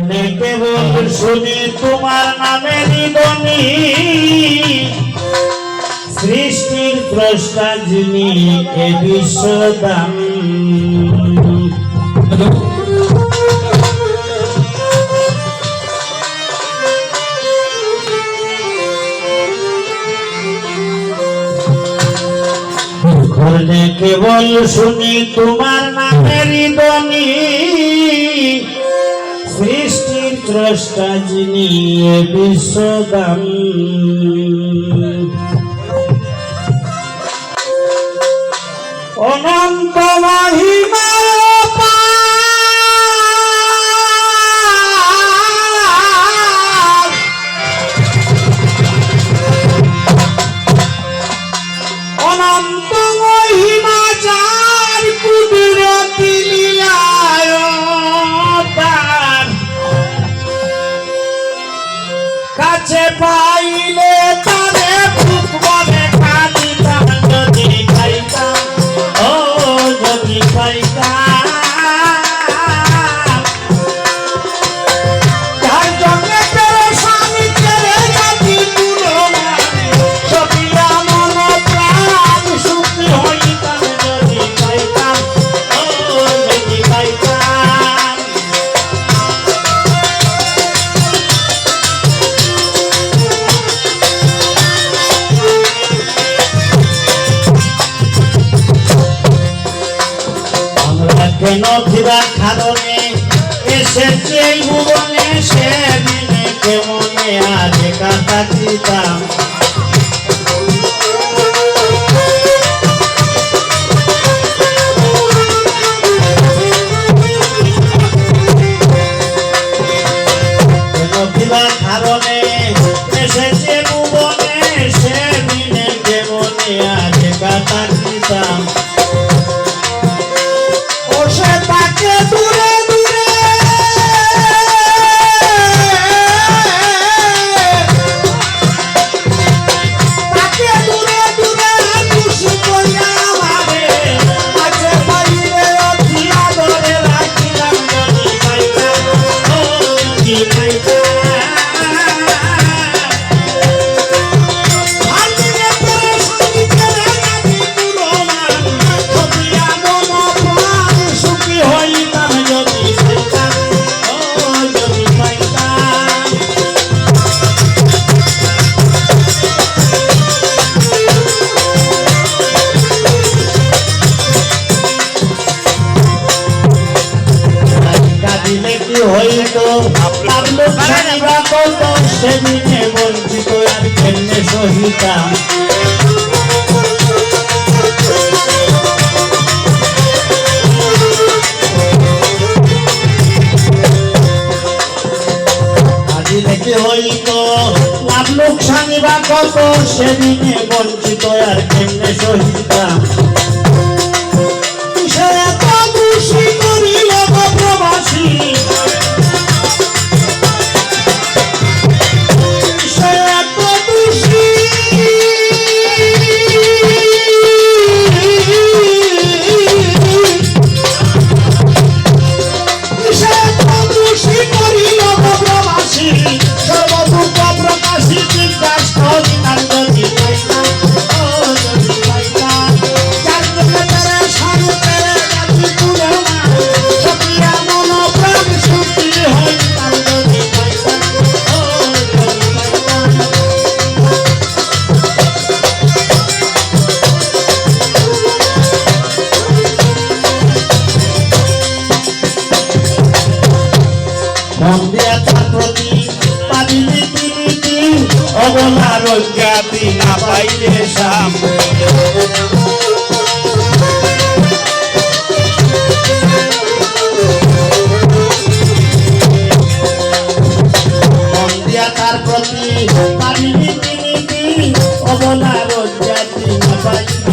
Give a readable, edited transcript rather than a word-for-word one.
করলে কেবল শুনি তোমার নামের ধ্বনি সৃষ্টির দ্রষ্টা যিনি এ বিশ্বদান করলে কেবল শুনি তোমার নামের ধ্বনি সৃষ্টির দ্রষ্টা যিনি এ বিশ্বদান অনন্ত মহিমা অনন্ত মহিমা যার কুদরতি লীলায় কাছে পাইলে তারে বুক বলে খাদিতাম যদি খাইতাম ও যদি খাইতাম যার জন্য পেরেশানি ছেড়ে যাবি পুরো সবিয়া মন প্রাণ সুখী হইতাম যদি খাইতাম ও যদি খাইতাম কেন ফিরার কারণে এসেছে এই ভুবনে সেদিনে কেমনে আর একা থাকিতাম কেন ফিরার কারণে এসেছে ভুবনে সেদিনে কেমনে আর একা থাকিতাম দূরে দূরে তাকে দূরে দূরে খুশি করিয়া আমারে কাছে পাইলে অতি আদরে রাখিলাম যদি পাইতাম ও যদি পাইতাম হইতো সেদিনে বঞ্চিত আর কেমনে সহিতাম আজি দেখে হইতো লাভ লোকসানি বা কত সেদিনে বঞ্চিত আর কেমনে সহিতাম সে এত খুশি করিল প্রবাসী অবলার জ্ঞাতি না পাইলে শাম মন দিয়া তার প্রতি পারিনি তিনি অবলার জ্ঞাতি না পাইলে